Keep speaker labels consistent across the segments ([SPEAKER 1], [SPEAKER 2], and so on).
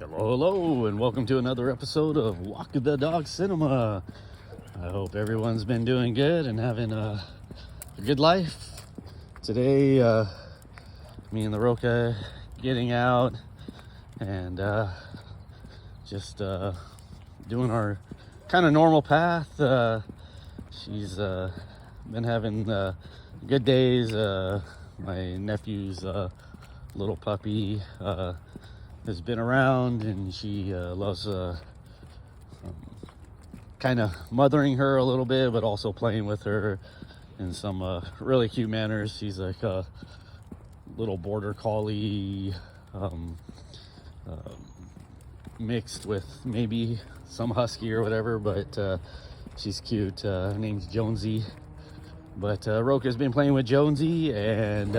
[SPEAKER 1] Hello, and welcome to another episode of Walk the Dog Cinema. I hope everyone's been doing good and having a good life. Today, me and the Roca getting out and just doing our kind of normal path. She's been having good days. My nephew's little puppy has been around, and she loves kind of mothering her a little bit, but also playing with her in some really cute manners. She's like a little border collie mixed with maybe some husky or whatever, but she's cute. Her name's Jonesy. But Roka's been playing with Jonesy and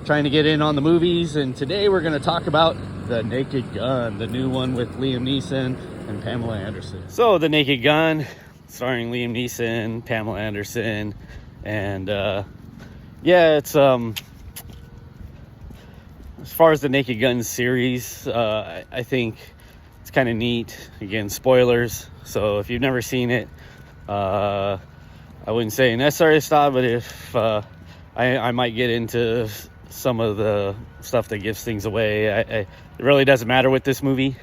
[SPEAKER 1] trying to get in on the movies. And today we're going to talk about The Naked Gun, the new one with Liam Neeson and Pamela Anderson. So The Naked Gun, starring Liam Neeson, Pamela Anderson, and yeah, it's as far as the Naked Gun series, I think it's kind of neat. Again, spoilers. So if you've never seen it, I wouldn't say necessary to stop, but if I might get into some of the stuff that gives things away. It really doesn't matter with this movie.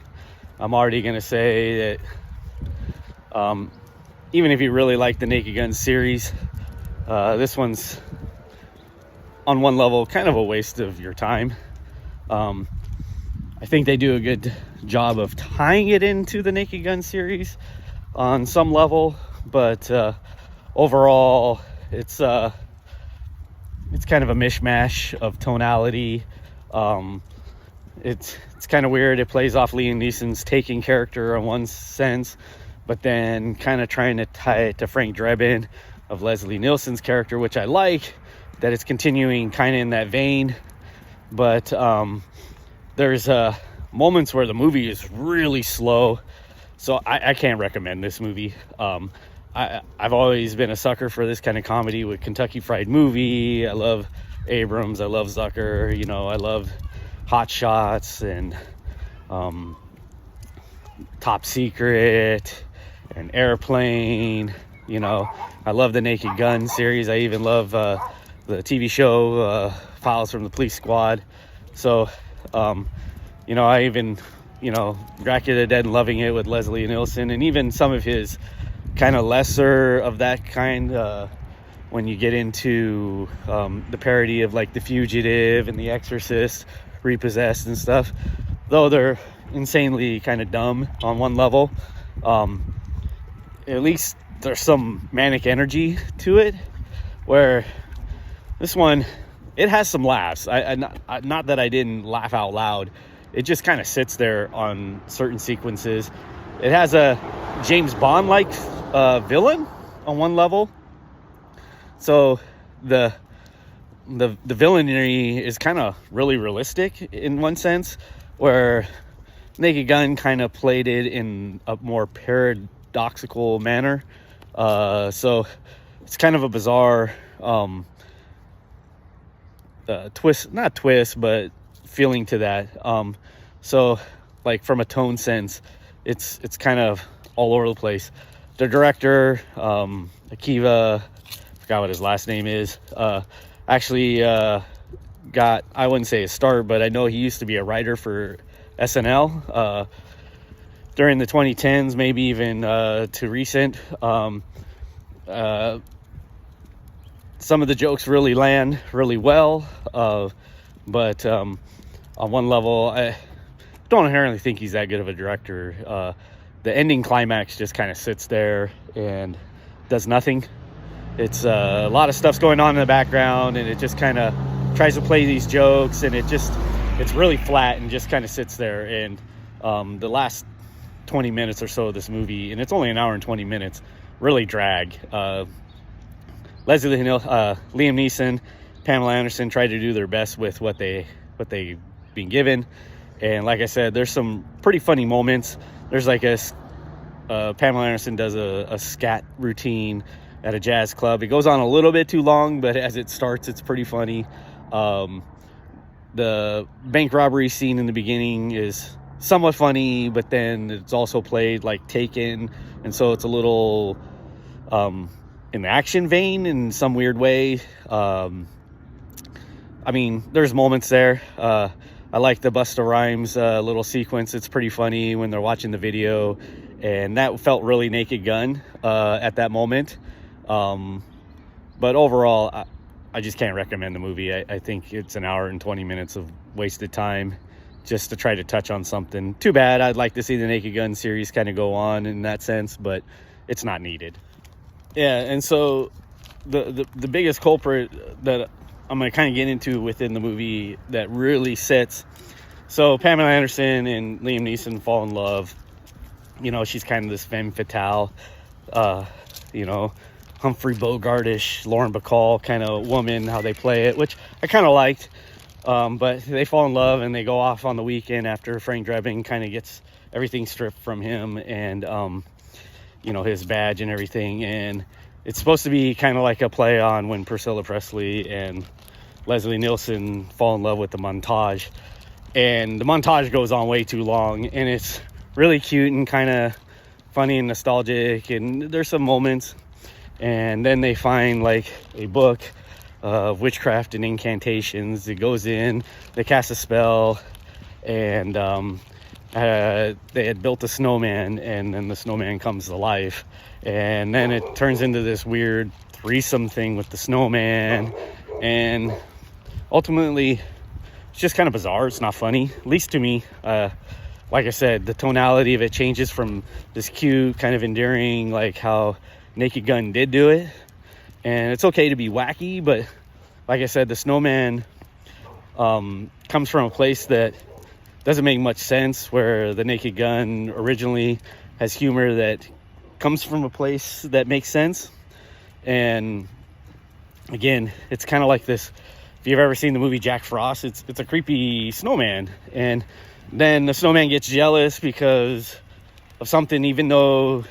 [SPEAKER 1] I'm already going to say that even if you really like the Naked Gun series, this one's on one level kind of a waste of your time. I think they do a good job of tying it into the Naked Gun series on some level, but overall, it's kind of a mishmash of tonality. It's kind of weird. It plays off Liam Neeson's Taken character in one sense, but then kind of trying to tie it to Frank Drebin of Leslie Nielsen's character, which I like, that it's continuing kind of in that vein. But there's moments where the movie is really slow, so I can't recommend this movie. I've always been a sucker for this kind of comedy with Kentucky Fried Movie. I love Abrams. I love Zucker. You know, I love Hot Shots and Top Secret and Airplane. You know, I love the Naked Gun series. I even love the TV show Files from the Police Squad. So, you know, I even, Dracula Dead and loving it with Leslie Nielsen, and even some of his kind of lesser of that kind when you get into the parody of like The Fugitive and The Exorcist, Repossessed and stuff, though they're insanely kind of dumb on one level. At least there's some manic energy to it, where this one, it has some laughs. Not that I didn't laugh out loud. It just kind of sits there on certain sequences. It has a James Bond-like villain on one level. So the villainy is kind of really realistic in one sense, where Naked Gun kind of played it in a more paradoxical manner. So it's kind of a bizarre not twist, but feeling to that. So like from a tone sense, it's kind of all over the place. The director, Akiva, forgot what his last name is, actually got, I wouldn't say a start, but I know he used to be a writer for SNL during the 2010s, maybe even to recent. Some of the jokes really land really well, but on one level, I don't inherently think he's that good of a director. The ending climax just kind of sits there and does nothing. It's a lot of stuff's going on in the background, and it just kind of tries to play these jokes, and it's really flat and just kind of sits there. And the last 20 minutes or so of this movie, and it's only an hour and 20 minutes, really drag. Liam Neeson, Pamela Anderson tried to do their best with what they've been given, and like I said, there's some pretty funny moments. There's like Pamela Anderson does a scat routine at a jazz club. It goes on a little bit too long, but as it starts, it's pretty funny. The bank robbery scene in the beginning is somewhat funny, but then it's also played like Taken, and so it's a little in the action vein in some weird way. I mean, there's moments there. I like the Busta Rhymes little sequence. It's pretty funny when they're watching the video, and that felt really Naked Gun at that moment. But overall, I just can't recommend the movie. I think it's an hour and 20 minutes of wasted time just to try to touch on something. Too bad. I'd like to see the Naked Gun series kind of go on in that sense, but it's not needed. Yeah, and so the biggest culprit that I'm going to kind of get into within the movie that really sets... So Pamela Anderson and Liam Neeson fall in love. You know, she's kind of this femme fatale, you know, Humphrey Bogart-ish, Lauren Bacall kind of woman, how they play it, which I kind of liked. But they fall in love and they go off on the weekend after Frank Drebin kind of gets everything stripped from him and, you know, his badge and everything. And it's supposed to be kind of like a play on when Priscilla Presley and Leslie Nielsen fall in love with the montage. And the montage goes on way too long, and it's really cute and kind of funny and nostalgic, and there's some moments. And then they find like a book of witchcraft and incantations. It goes in, they cast a spell, and they had built a snowman, and then the snowman comes to life. And then it turns into this weird threesome thing with the snowman, and ultimately it's just kind of bizarre. It's not funny, at least to me. Like I said, the tonality of it changes from this cute, kind of endearing, like how Naked Gun did do it. And it's okay to be wacky, but like I said, the snowman comes from a place that doesn't make much sense, where the Naked Gun originally has humor that comes from a place that makes sense. And again, it's kind of like this. If you've ever seen the movie Jack Frost, it's a creepy snowman, and then the snowman gets jealous because of something, even though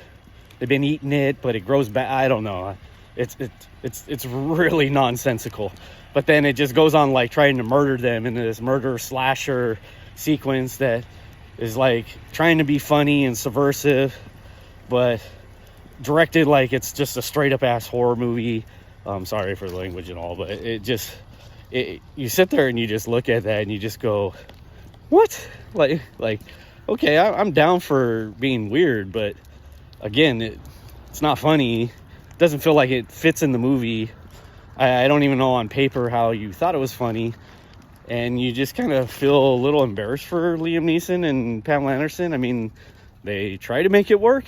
[SPEAKER 1] they've been eating it, but it grows back. I don't know. It's really nonsensical. But then it just goes on like trying to murder them in this murder slasher sequence that is like trying to be funny and subversive, but directed like it's just a straight up ass horror movie. I'm sorry for the language and all, but you sit there and you just look at that and you just go, what? Like okay, I'm down for being weird, but again, it's not funny. It doesn't feel like it fits in the movie. I don't even know on paper how you thought it was funny, and you just kind of feel a little embarrassed for Liam Neeson and Pamela Anderson. I mean, they try to make it work.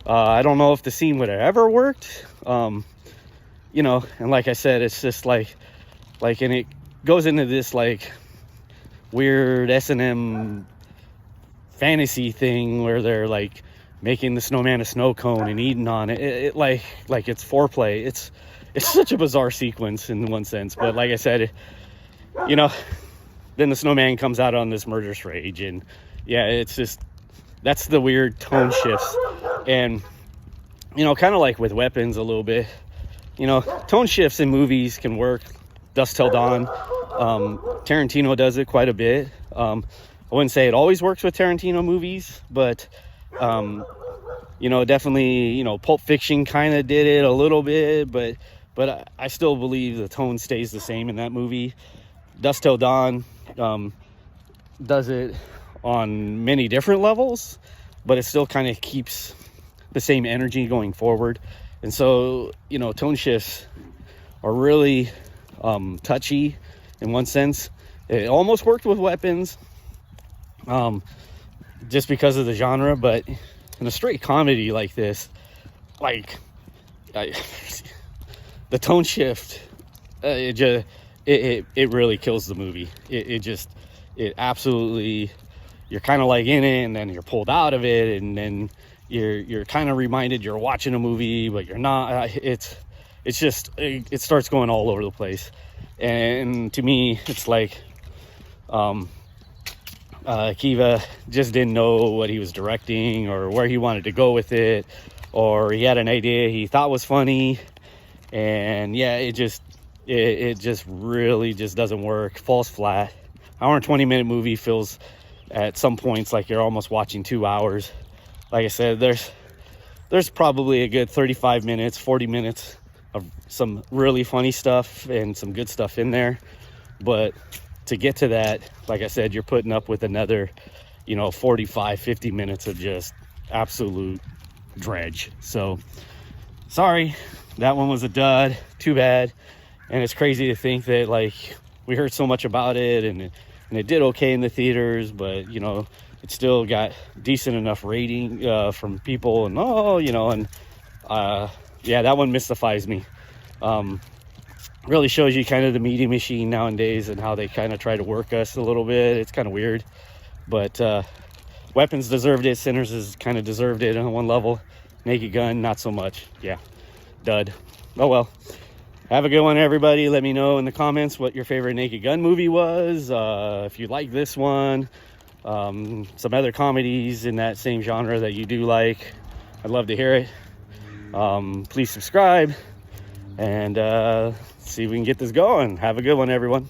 [SPEAKER 1] I don't know if the scene would have ever worked. You know, and like I said, it's just like, and it goes into this like weird S&M fantasy thing where they're like making the snowman a snow cone and eating on it. It like it's foreplay. It's such a bizarre sequence in one sense, but like I said, you know, then the snowman comes out on this murderous rage, and yeah, it's just, that's the weird tone shifts. And you know, kind of like with Weapons a little bit, you know, tone shifts in movies can work. Dusk Till Dawn, Tarantino does it quite a bit. I wouldn't say it always works with Tarantino movies, but you know, definitely, you know, Pulp Fiction kind of did it a little bit, but I still believe the tone stays the same in that movie. Dusk Till Dawn does it on many different levels, but it still kind of keeps the same energy going forward. And so, you know, tone shifts are really touchy in one sense. It almost worked with Weapons, just because of the genre, but in a straight comedy like this, like the tone shift, it really kills the movie. It absolutely, you're kind of like in it, and then you're pulled out of it, and then you're kind of reminded you're watching a movie, but you're not. It's just, it starts going all over the place. And to me, it's like Kiva just didn't know what he was directing or where he wanted to go with it, or he had an idea he thought was funny, and yeah, it just really just doesn't work. Falls flat. Hour and 20-minute movie feels at some points like you're almost watching 2 hours. Like I said, there's probably a good 35 minutes, 40 minutes of some really funny stuff and some good stuff in there. But to get to that, like I said, you're putting up with another, 45, 50 minutes of just absolute dredge. So sorry, that one was a dud. Too bad. And it's crazy to think that, like, we heard so much about it and it did okay in the theaters, but it still got decent enough rating from people, and yeah, that one mystifies me. Really shows you kind of the media machine nowadays and how they kind of try to work us a little bit. It's kind of weird, but Weapons deserved it. Sinners has kind of deserved it on one level. Naked Gun, not so much. Yeah, dud. Oh well. Have a good one, everybody. Let me know in the comments what your favorite Naked Gun movie was. If you like this one, some other comedies in that same genre that you do like, I'd love to hear it. Please subscribe and see if we can get this going. Have a good one, everyone.